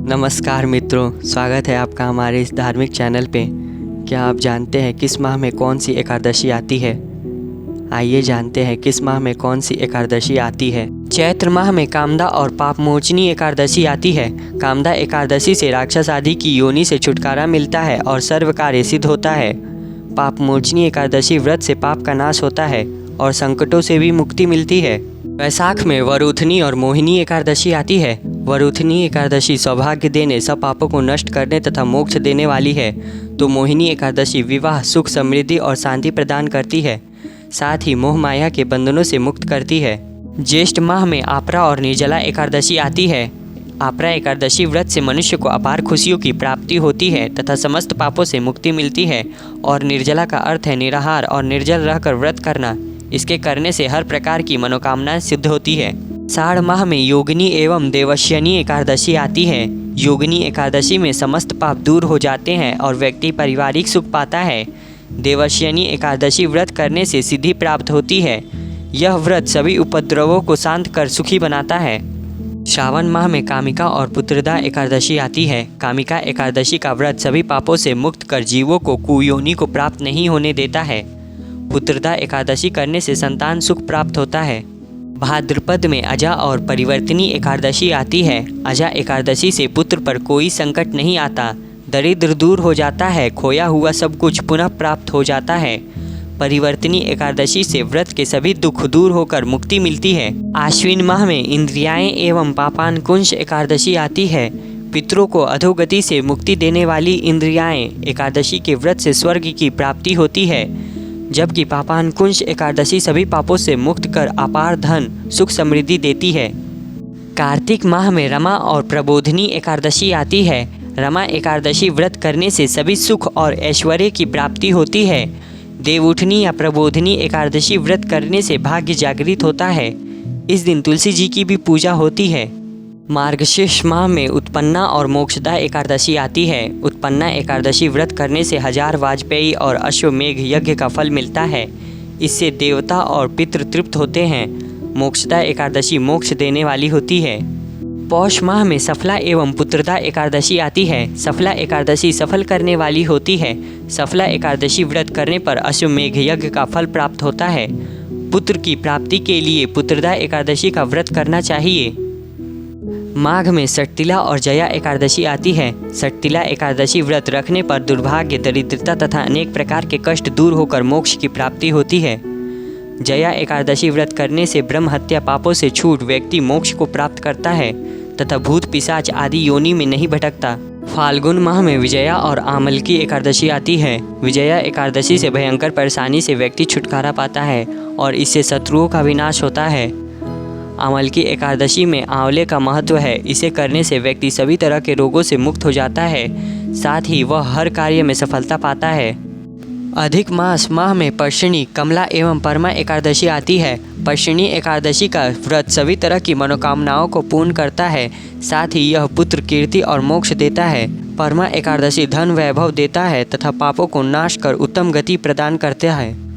नमस्कार मित्रों, स्वागत है आपका हमारे इस धार्मिक चैनल पे। क्या आप जानते हैं किस माह में कौन सी एकादशी आती है? आइए जानते हैं किस माह में कौन सी एकादशी आती है। चैत्र माह में कामदा और पापमोचनी एकादशी आती है। कामदा एकादशी से राक्षस आदि की योनि से छुटकारा मिलता है और सर्व कार्य सिद्ध होता है। पापमोचनी एकादशी व्रत से पाप का नाश होता है और संकटों से भी मुक्ति मिलती है। वैशाख में वरुथनी और मोहिनी एकादशी आती है। वरुथनी एकादशी सौभाग्य देने, सब पापों को नष्ट करने तथा मोक्ष देने वाली है, तो मोहिनी एकादशी विवाह, सुख, समृद्धि और शांति प्रदान करती है, साथ ही मोह माया के बंधनों से मुक्त करती है। ज्येष्ठ माह में आपरा और निर्जला एकादशी आती है। आपरा एकादशी व्रत से मनुष्य को अपार खुशियों की प्राप्ति होती है तथा समस्त पापों से मुक्ति मिलती है। और निर्जला का अर्थ है निराहार और निर्जल रहकर व्रत करना। इसके करने से हर प्रकार की मनोकामना सिद्ध होती है। साढ़ माह में योगिनी एवं देवस्यनी एकादशी आती है। योगिनी एकादशी में समस्त पाप दूर हो जाते हैं और व्यक्ति पारिवारिक सुख पाता है। देवस्यनी एकादशी व्रत करने से सिद्धि प्राप्त होती है। यह व्रत सभी उपद्रवों को शांत कर सुखी बनाता है। श्रावण माह में कामिका और पुत्रदा एकादशी आती है। कामिका एकादशी का व्रत सभी पापों से मुक्त कर जीवों को कुयोनि को प्राप्त नहीं होने देता है। पुत्रदा एकादशी करने से संतान सुख प्राप्त होता है। भाद्रपद में अजा और परिवर्तनी एकादशी आती है। अजा एकादशी से पुत्र पर कोई संकट नहीं आता, दरिद्र दूर हो जाता है, खोया हुआ सब कुछ पुनः प्राप्त हो जाता है। परिवर्तनी एकादशी से व्रत के सभी दुख दूर होकर मुक्ति मिलती है। आश्विन माह में इंद्रियाएं एवं पापानकुंश एकादशी आती है। पितरों को अधोगति से मुक्ति देने वाली इंद्रियाएं एकादशी के व्रत से स्वर्ग की प्राप्ति होती है, जबकि पापानकुंश एकादशी सभी पापों से मुक्त कर अपार धन, सुख, समृद्धि देती है। कार्तिक माह में रमा और प्रबोधिनी एकादशी आती है। रमा एकादशी व्रत करने से सभी सुख और ऐश्वर्य की प्राप्ति होती है। देवउठनी या प्रबोधिनी एकादशी व्रत करने से भाग्य जागृत होता है। इस दिन तुलसी जी की भी पूजा होती है। मार्गशीर्ष माह में उत्पन्ना और मोक्षदा एकादशी आती है। उत्पन्ना एकादशी व्रत करने से 1000 वाजपेयी और अश्वमेघ यज्ञ का फल मिलता है। इससे देवता और पितृ तृप्त होते हैं। मोक्षदा एकादशी मोक्ष देने वाली होती है। पौष माह में सफला एवं पुत्रदा एकादशी आती है। सफला एकादशी सफल करने वाली होती है। सफला एकादशी व्रत करने पर अश्वमेघ यज्ञ का फल प्राप्त होता है। पुत्र की प्राप्ति के लिए पुत्रदा एकादशी का व्रत करना चाहिए। माघ में सटतिला और जया एकादशी आती है। सटतिला एकादशी व्रत रखने पर दुर्भाग्य, दरिद्रता तथा अनेक प्रकार के कष्ट दूर होकर मोक्ष की प्राप्ति होती है। जया एकादशी व्रत करने से ब्रह्म हत्या पापों से छूट व्यक्ति मोक्ष को प्राप्त करता है तथा भूत पिशाच आदि योनि में नहीं भटकता। फाल्गुन माह में विजया और आमल की एकादशी आती है। विजया एकादशी से भयंकर परेशानी से व्यक्ति छुटकारा पाता है और इससे शत्रुओं का विनाश होता है। आमल की एकादशी में आंवले का महत्व है। इसे करने से व्यक्ति सभी तरह के रोगों से मुक्त हो जाता है, साथ ही वह हर कार्य में सफलता पाता है। अधिक मास माह में पर्शिणी, कमला एवं परमा एकादशी आती है। पर्शिणी एकादशी का व्रत सभी तरह की मनोकामनाओं को पूर्ण करता है, साथ ही यह पुत्र, कीर्ति और मोक्ष देता है। परमा एकादशी धन वैभव देता है तथा पापों को नाश कर उत्तम गति प्रदान करता है।